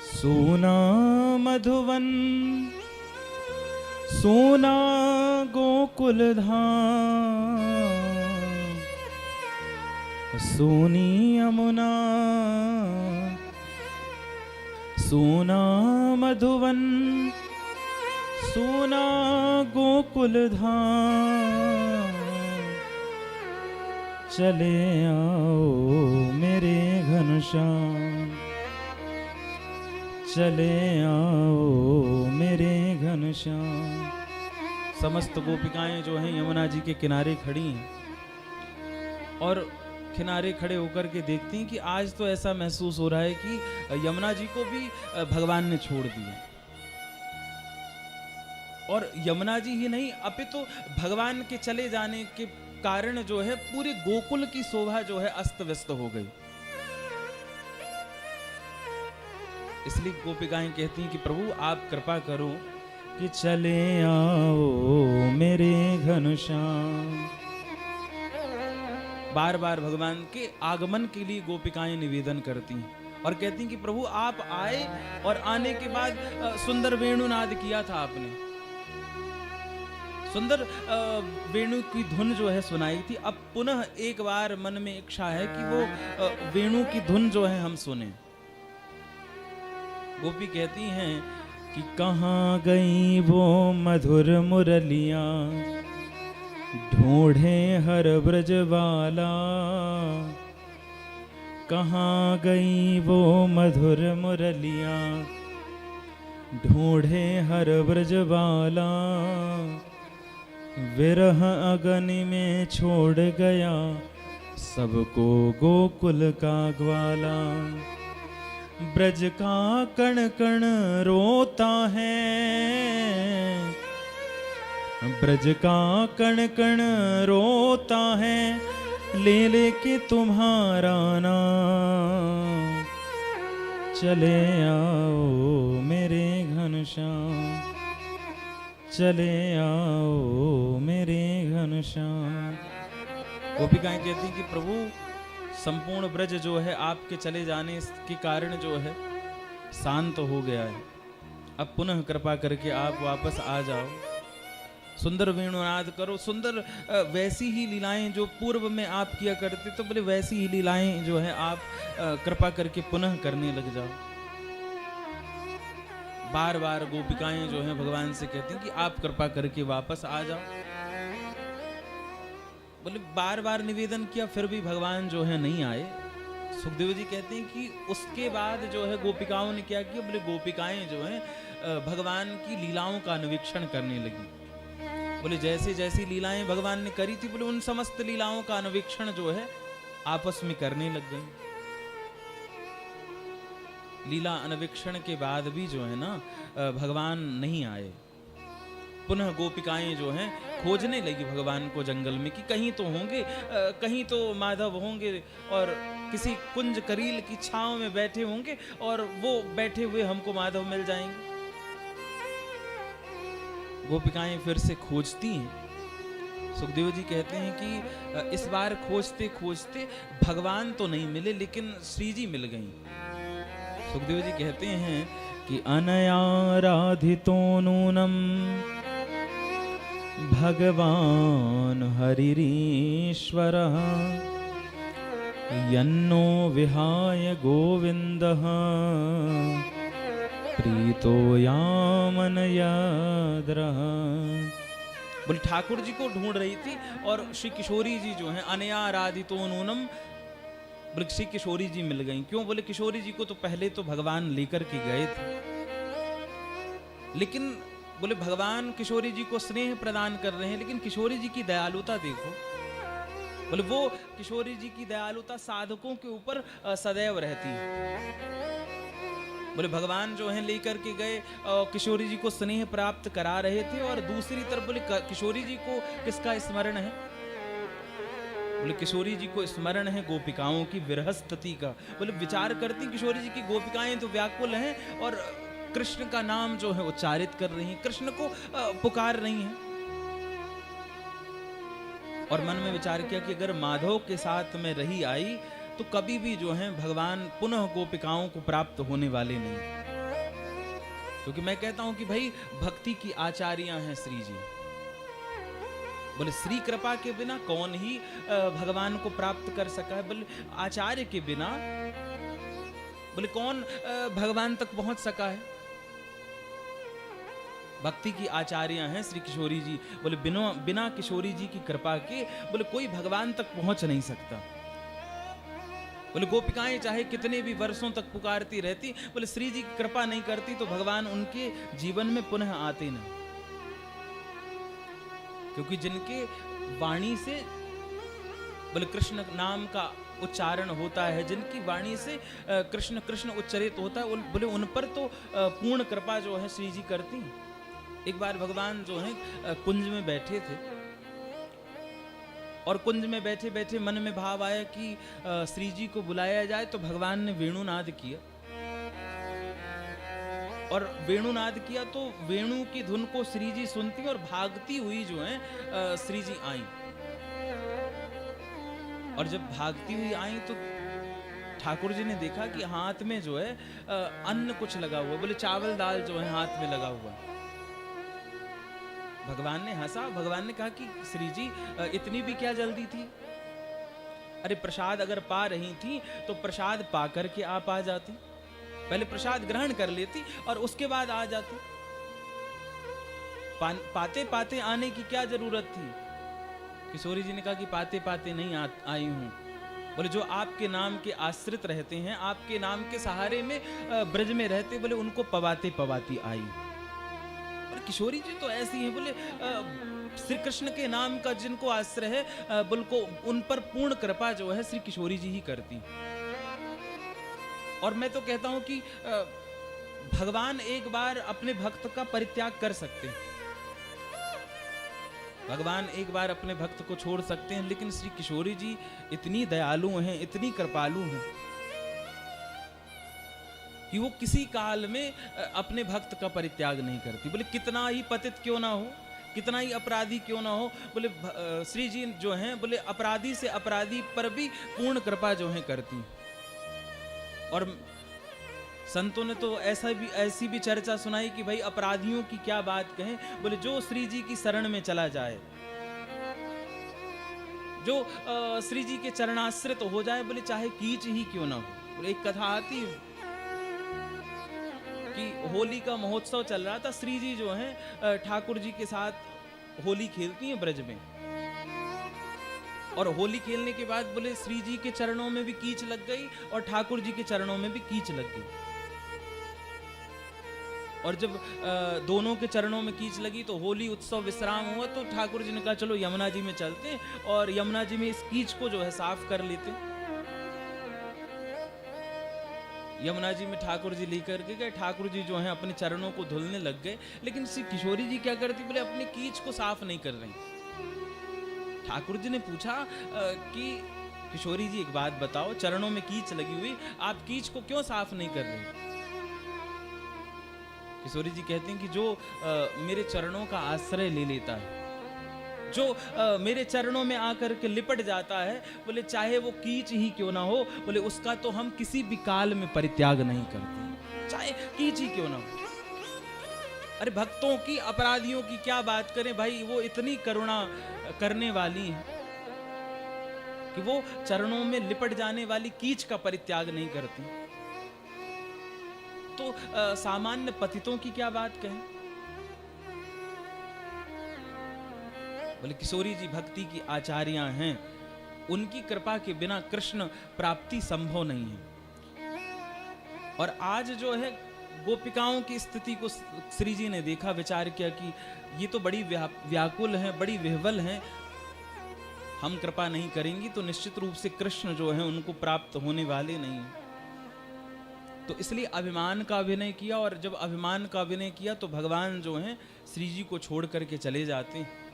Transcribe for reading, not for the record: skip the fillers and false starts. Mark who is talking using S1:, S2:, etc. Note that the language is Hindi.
S1: सोना मधुवन सोना गोकुल धाम, सोनी यमुना सोना मधुवन सोना गोकुल धाम। चले आओ मेरे घनश्याम, चले आओ मेरे घनश्याम। समस्त गोपिकाएं जो हैं यमुना जी के किनारे खड़ी हैं और किनारे खड़े होकर के देखती हैं कि आज तो ऐसा महसूस हो रहा है कि यमुना जी को भी भगवान ने छोड़ दिया। और यमुना जी ही नहीं अपितु भगवान के चले जाने के कारण जो है पूरे गोकुल की शोभा जो है अस्त व्यस्त हो गई। इसलिए गोपिकाएं कहती हैं कि प्रभु आप कृपा करो कि चले आओ मेरे घनश्याम। बार बार भगवान के आगमन के लिए गोपिकाएं निवेदन करती हैं और कहती हैं कि प्रभु आप आए और आने के बाद सुंदर वेणुनाद किया था आपने, सुंदर वेणु की धुन जो है सुनाई थी। अब पुनः एक बार मन में इच्छा है कि वो वेणु की धुन जो है हम सुने। गोपी कहती हैं कि कहाँ गई वो मधुर मुरलियाँ, ढूंढे हर ब्रजवाला। कहाँ गई वो मधुर मुरलियाँ, ढूंढे हर ब्रजवाला। विरह अगन में छोड़ गया सबको गोकुल का ग्वाला। ब्रज का कण कण रोता है, ब्रज का कण कण रोता है, ले ले के तुम्हारा नाम। चले आओ मेरे घनश्याम, चले आओ मेरे घनश्याम। गोपिकाएं कहती कि प्रभु संपूर्ण ब्रज जो है आपके चले जाने के कारण जो है शांत हो गया है। अब पुनः कृपा करके आप वापस आ जाओ, सुंदर वेणुनाद करो। सुंदर वैसी ही लीलाएं जो पूर्व में आप किया करते तो बोले वैसी ही लीलाएं जो है आप कृपा करके पुनः करने लग जाओ। बार बार गोपिकाएं जो हैं भगवान से कहती हैं कि आप कृपा करके वापस आ जाओ। बोले बार बार निवेदन किया फिर भी भगवान जो है नहीं आए। सुखदेव जी कहते हैं कि उसके बाद जो है गोपिकाओं ने क्या किया, बोले गोपिकाएं जो हैं भगवान की लीलाओं का अन्वेषण करने लगी। बोले जैसे जैसी लीलाएं भगवान ने करी थी, बोले उन समस्त लीलाओं का अन्वेषण जो है आपस में करने लग गई। लीला अन्वेषण के बाद भी जो है ना भगवान नहीं आए। पुनः गोपिकाएं जो हैं खोजने लगी भगवान को जंगल में कि कहीं तो होंगे, कहीं तो माधव होंगे और किसी कुंज करील की छांव में बैठे होंगे और वो बैठे हुए हमको माधव मिल जाएंगे। गोपिकाएं फिर से खोजती हैं। सुखदेव जी कहते हैं कि इस बार खोजते खोजते भगवान तो नहीं मिले लेकिन श्री जी मिल गई। सुखदेव जी कहते हैं कि अनयाराधितो नूनम भगवान हरिरीश्वरः, यन्नो विहाय गोविंदः प्रीतो यामन याद्रः। बोले ठाकुर जी को ढूंढ रही थी और श्री किशोरी जी जो हैं अनयाराधितो नूनम, बोले श्री किशोरी जी मिल गई। क्यों? बोले किशोरी जी को तो पहले तो भगवान लेकर के गए थे, लेकिन बोले भगवान किशोरी जी को स्नेह प्रदान कर रहे हैं, लेकिन किशोरी जी की दयालुता देखो। बोले वो किशोरी जी की दयालुता साधकों के ऊपर सदैव रहती है। बोले भगवान जो है लेकर के गए किशोरी जी को स्नेह प्राप्त करा रहे थे और दूसरी तरफ बोले किशोरी जी को किसका स्मरण है? बोले किशोरी जी को स्मरण है गोपिकाओं की विरह स्थिति का। बोले विचार करती किशोरी जी की गोपिकाएं तो व्याकुल हैं और कृष्ण का नाम जो है उच्चारित कर रही हैं, कृष्ण को पुकार रही हैं। और मन में विचार किया कि अगर माधव के साथ में रही आई तो कभी भी जो है भगवान पुनः गोपिकाओं को प्राप्त होने वाले नहीं। क्योंकि मैं कहता हूं कि भाई भक्ति की आचार्य हैं श्री जी। बोले श्री कृपा के बिना कौन ही भगवान को प्राप्त कर सका है। बोले आचार्य के बिना बोले कौन भगवान तक पहुंच सका है। भक्ति की आचार्य हैं श्री किशोरी जी। बोले बिना किशोरी जी की कृपा के बोले कोई भगवान तक पहुंच नहीं सकता। बोले गोपिकाएं चाहे कितने भी वर्षों तक पुकारती रहती, बोले श्री जी की कृपा नहीं करती तो भगवान उनके जीवन में पुनः आते नहीं। क्योंकि जिनके वाणी से बोले कृष्ण नाम का उच्चारण होता है, जिनकी वाणी से कृष्ण कृष्ण उच्चरित होता है, बोले उन पर तो पूर्ण कृपा जो है श्री जी करती हैं। एक बार भगवान जो है कुंज में बैठे थे और कुंज में बैठे बैठे मन में भाव आया कि श्री जी को बुलाया जाए, तो भगवान ने वेणुनाद किया और वेणुनाद किया तो वेणु की धुन को श्री जी सुनती और भागती हुई जो है श्री जी आई। और जब भागती हुई आई तो ठाकुर जी ने देखा कि हाथ में जो है अन्न कुछ लगा हुआ, बोले चावल दाल जो है हाथ में लगा हुआ। भगवान ने हंसा, भगवान ने कहा कि श्री जी इतनी भी क्या जल्दी थी। अरे प्रसाद अगर पा रही थी तो प्रसाद पा करके आप आ जाती, पहले प्रसाद ग्रहण कर लेती और उसके बाद आ जाती। पाते पाते आने की क्या जरूरत थी। किशोरी जी ने कहा कि पाते पाते नहीं आई हूं। बोले जो आपके नाम के आश्रित रहते हैं, आपके नाम के सहारे में ब्रज में रहते, बोले उनको पवाते पवाती आई। और किशोरी जी तो ऐसी हैं, बोले श्री कृष्ण के नाम का जिनको आश्रय है बोल को उन पर पूर्ण कृपा जो है श्री किशोरी जी ही करती। और मैं तो कहता हूं कि भगवान एक बार अपने भक्त का परित्याग कर सकते हैं, भगवान एक बार अपने भक्त को छोड़ सकते हैं, लेकिन श्री किशोरी जी इतनी दयालु हैं, इतनी कृपालु हैं कि वो किसी काल में अपने भक्त का परित्याग नहीं करती। बोले कितना ही पतित क्यों ना हो, कितना ही अपराधी क्यों ना हो, बोले श्री जी जो हैं बोले अपराधी से अपराधी पर भी पूर्ण कृपा जो है करती। और संतों ने तो ऐसी भी चर्चा सुनाई कि भाई अपराधियों की क्या बात कहें। बोले जो श्री जी की शरण में चला जाए, जो श्री जी के चरणाश्रित हो जाए, बोले चाहे कीच ही क्यों ना हो। बोले एक कथा आती है कि होली का महोत्सव चल रहा था, श्री जी जो है ठाकुर जी के साथ होली खेलती हैं ब्रज में, और होली खेलने के बाद बोले श्री जी के चरणों में भी कीच लग गई और ठाकुर जी के चरणों में भी कीच लग गई। और जब दोनों के चरणों में कीच लगी तो होली उत्सव विश्राम हुआ, तो ठाकुर जी ने कहा चलो यमुना जी में चलते हैं और यमुना जी में इस कीच को जो है साफ कर लेते। यमुना जी में ठाकुर जी लेकर के गए, ठाकुर जी जो है अपने चरणों को धुलने लग गए, लेकिन श्री किशोरी जी क्या करती, बोले अपने कीच को साफ नहीं कर रही। ठाकुर जी ने पूछा कि किशोरी जी एक बात बताओ, चरणों में कीच लगी हुई, आप कीच को क्यों साफ नहीं कर रही। किशोरी जी कहते हैं कि जो मेरे चरणों का आश्रय ले लेता है, जो मेरे चरणों में आकर के लिपट जाता है, बोले चाहे वो कीच ही क्यों ना हो, बोले उसका तो हम किसी भी काल में परित्याग नहीं करते, चाहे कीच ही क्यों ना हो। अरे भक्तों की अपराधियों की क्या बात करें भाई, वो इतनी करुणा करने वाली है कि वो चरणों में लिपट जाने वाली कीच का परित्याग नहीं करती, तो सामान्य पतितों की क्या बात कहें। बोले किशोरी जी भक्ति की आचार्य हैं, उनकी कृपा के बिना कृष्ण प्राप्ति संभव नहीं है। और आज जो है गोपिकाओं की स्थिति को श्री जी ने देखा, विचार किया कि ये तो बड़ी व्याकुल हैं, बड़ी विह्वल हैं, हम कृपा नहीं करेंगी तो निश्चित रूप से कृष्ण जो है उनको प्राप्त होने वाले नहीं हैं। तो इसलिए अभिमान का अभिनय किया, और जब अभिमान का अभिनय किया तो भगवान जो हैं श्री जी को छोड़ करके चले जाते हैं।